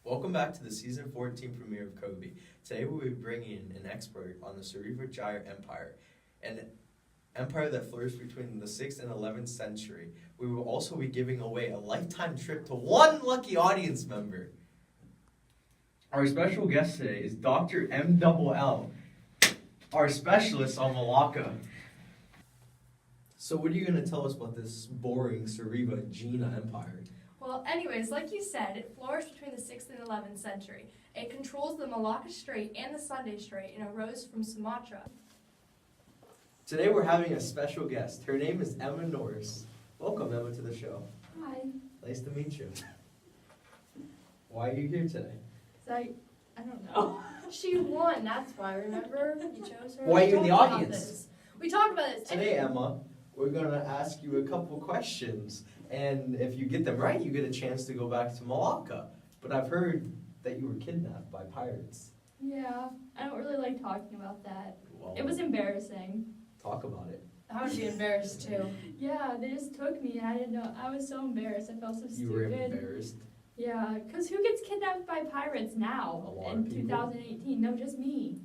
Welcome back to the season 14 premiere of Kobe. Today we'll be bringing in an expert on the Srivijaya Empire, an empire that flourished between the 6th and 11th century. We will also be giving away a lifetime trip to one lucky audience member. Our special guest today is Dr. MLL, our specialist on Malacca. So what are you going to tell us about this boring Srivijaya Empire? Well, anyways, like you said, it flourished between the 6th and 11th century. It controls the Malacca Strait and the Sunday Strait and arose from Sumatra. Today we're having a special guest. Her name is Emma Norris. Welcome, Emma, to the show. Hi. Nice to meet you. Why are you here today? I don't know. She won, that's why. Remember? You chose her. Why are you in the We talked about audience? this. We talked about this. Today, Emma, we're going to ask you a couple questions. And if you get them right, you get a chance to go back to Malacca. But I've heard that you were kidnapped by pirates. Yeah, I don't really like talking about that. Well, It was embarrassing. talk about it. I would be embarrassed too. Yeah, they just took me and I didn't know. I was so embarrassed. I felt so stupid. You were embarrassed. Yeah, because who gets kidnapped by pirates now A lot in of people. 2018? No, just me.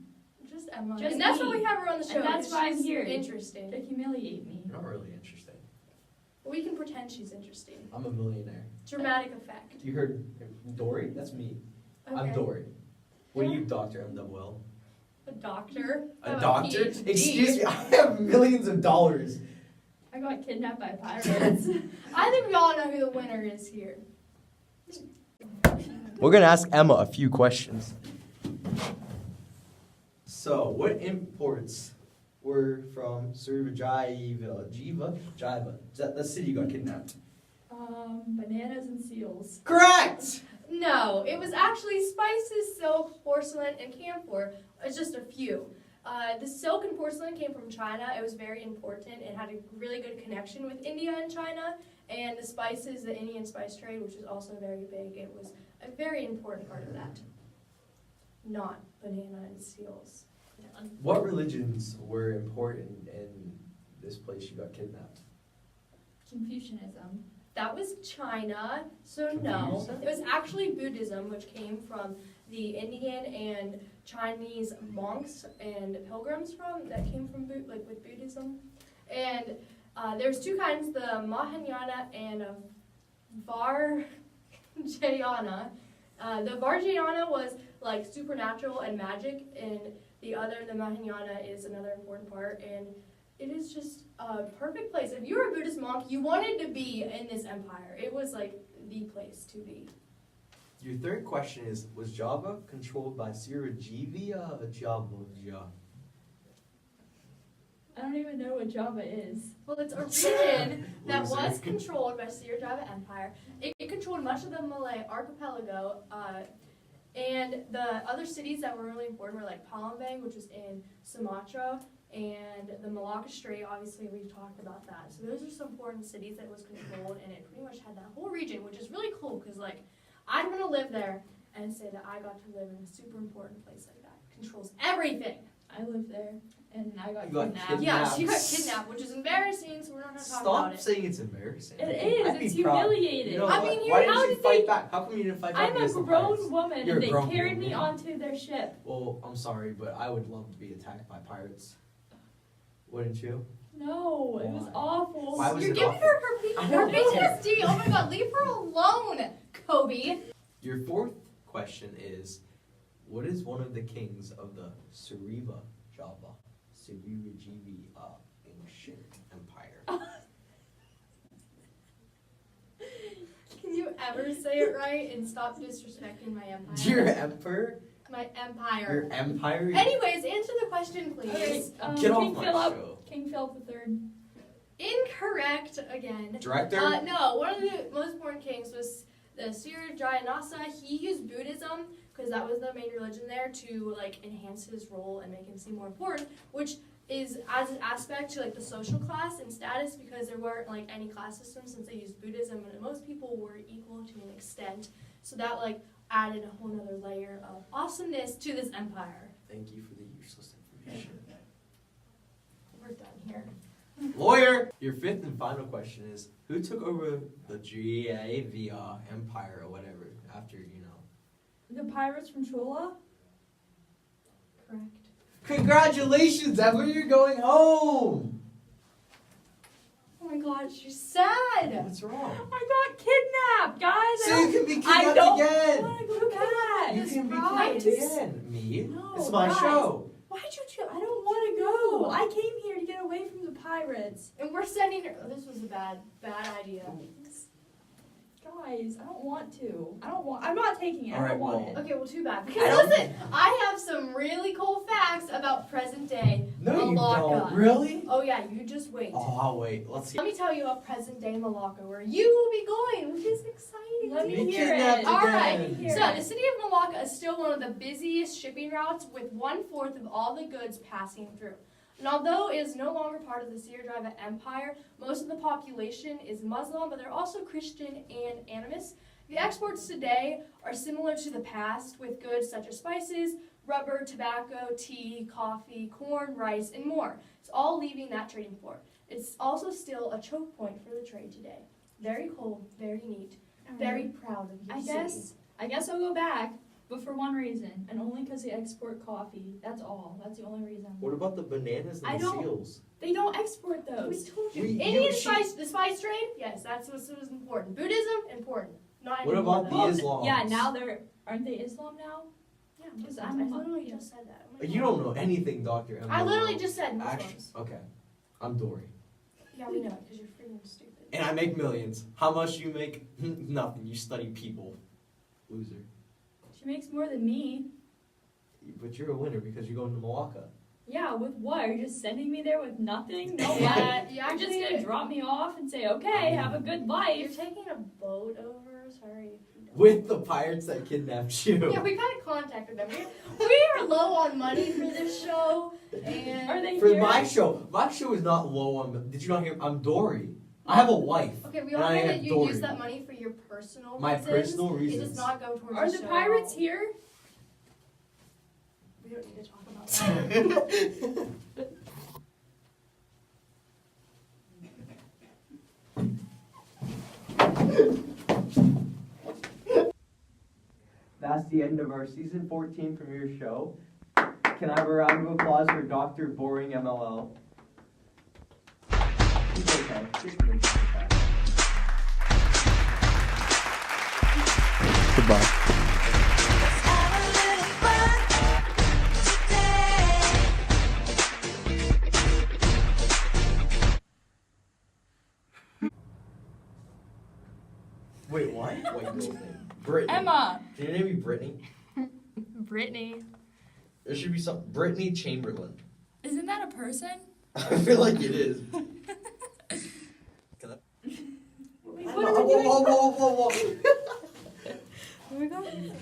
Just Emma. Just and that's me. why we have her on the show. And that's 'cause why I'm she's here. Interesting. To humiliate me. You're not really interesting. We can pretend she's interesting. I'm a millionaire. Dramatic effect. You heard Dory? That's me. I'm Okay. Dory. What are you, Dr. MLL? A doctor. I A have doctor? PhD. Excuse me, I have millions of dollars. I got kidnapped by pirates. I think we all know who the winner is here. We're going to ask Emma a few questions. So, what imports were from Srivijaya, the city you got kidnapped? Bananas and seals. Correct! No, it was actually spices, silk, porcelain, and camphor. It's just a few. The silk and porcelain came from China. It was very important. It had a really good connection with India and China. And the spices, the Indian spice trade, which is also very big, it was a very important part of that. Not banana and seals. What religions were important in this place you got kidnapped? Confucianism. That was China, so no. Confucianism? It was actually Buddhism, which came from the Indian and Chinese monks and pilgrims that came from with Buddhism. And there's two kinds, the Mahayana and Vajrayana. The Vajrayana was like supernatural and magic, and the Mahayana, is another important part, and it is just a perfect place. If you were a Buddhist monk, you wanted to be in this empire. It was like the place to be. Your third question is, was Java controlled by Srivijaya or Java? I don't even know what Java is. Well, it's a region that Loser. was controlled by Srivijaya Empire. It controlled much of the Malay archipelago, and the other cities that were really important were like Palembang, which was in Sumatra, and the Malacca Strait. Obviously, we talked about that. So those are some important cities that was controlled, and it pretty much had that whole region, which is really cool because like I'd want to live there and say that I got to live in a super important place like that. Controls everything. I lived there and I got You got kidnapped. kidnapped. Yeah, she got kidnapped, which is embarrassing. So we're not going to talk Stop about it. saying it's embarrassing. It is. I'd be It's proud. humiliating. You know I what? mean, Why how didn't you did fight they- back? How come you didn't fight back I'm a against the pirates? grown woman You're and a they grown carried me woman. onto their ship. Well, I'm sorry, but I would love to be attacked by pirates. Wouldn't you? No, it was Why? awful. Why was You're it giving awful? her PTSD. Oh my god, leave her alone, Kobe. Your fourth question is, what is one of the kings of the Srivijaya ancient empire? Can you ever say it right and stop disrespecting my empire? Your emperor? My empire. Your empire? Anyways, answer the question, please. Alright, Get off King my Philip. show. King Philip III. Incorrect again. Director? No, one of the most important kings was the Srivijaya Nasa. He used Buddhism because that was the main religion there to like enhance his role and make him seem more important, which is as an aspect to like the social class and status because there weren't like any class systems since they used Buddhism and most people were equal to an extent. So that like added a whole nother layer of awesomeness to this empire. Thank you for the useless information. We're done here. Lawyer! Your fifth and final question is, who took over the Java Empire or whatever after, The Pirates from Chola? Correct. Congratulations, Evan, you're going home. Oh my god, she's sad. What's wrong? I got kidnapped, guys. So you can be I kidnapped don't again. want to go back. You can be Right. kidnapped again. Me? No, It's my guys. show. Why'd you do? I don't want to go. I came here to get away from the pirates. And we're sending her. This was a bad idea. Guys, I don't want to. I'm not taking it. All I right, don't want well- it. Okay, well, too bad. I Because don't- listen, I have some really cool facts about present day No, you Malacca. don't. Really? Oh yeah, you just wait. Oh, I'll wait. Let's see. Let me tell you about present day Malacca, where you will be going, which is exciting. Let to me Be hear kidnapped it. All right. again. Hear So it. the city of Malacca is still one of the busiest shipping routes, with 1/4 of all the goods passing through. And although it is no longer part of the Sierra Drive Empire, most of the population is Muslim, but they're also Christian and animist. The exports today are similar to the past, with goods such as spices, rubber, tobacco, tea, coffee, corn, rice, and more. It's all leaving that trading floor. It's also still a choke point for the trade today. Very cool, very neat, very proud of your city. I guess I'll go back, but for one reason, and only because they export coffee. That's all. That's the only reason. What about the bananas I and the don't- seals? They don't export We those. told you. We- Indian you- spice, the spice trade, yes, that's what was important. Buddhism, important. Not What anymore, about though. the Islams? Yeah, now aren't they Islam now? Yeah, Because Muslims. I'm I a- literally yeah. just said that. Oh my You God. don't know anything, Dr. M. I literally just said Actually, Muslims. okay. I'm Dory. Yeah, we know it because you're freaking stupid. And I make millions. How much do you make? Nothing. You study people. Loser. She makes more than me. But you're a winner because you're going to Malacca. Yeah, with what? Are you just sending me there with nothing? No Yeah, money? you You're just actually- gonna drop me off and say, okay, have a good You're life. taking a boat over. Sorry. if you don't- With the pirates that kidnapped you. Yeah, we kind of contacted them. We are low on money for this show, and Are they For here? my show is not low on. Did you not hear? I'm Dory. I have a wife. okay, we And all I know am that you Dory. use that money for your personal My reasons. personal It reasons. does not go towards Are the the show. pirates here? We don't need to talk about that. That's the end of our season 14 premiere show. Can I have a round of applause for Dr. Boring MLL? He's okay. Just makes it okay. Goodbye. Wait, what? White girl's name. Brittany. Emma. Can your name be Brittany? Brittany. There should be some Brittany Chamberlain. Isn't that a person? I feel like it is. Can I? Wait, Whoa, whoa, whoa, whoa, whoa. Where are we going?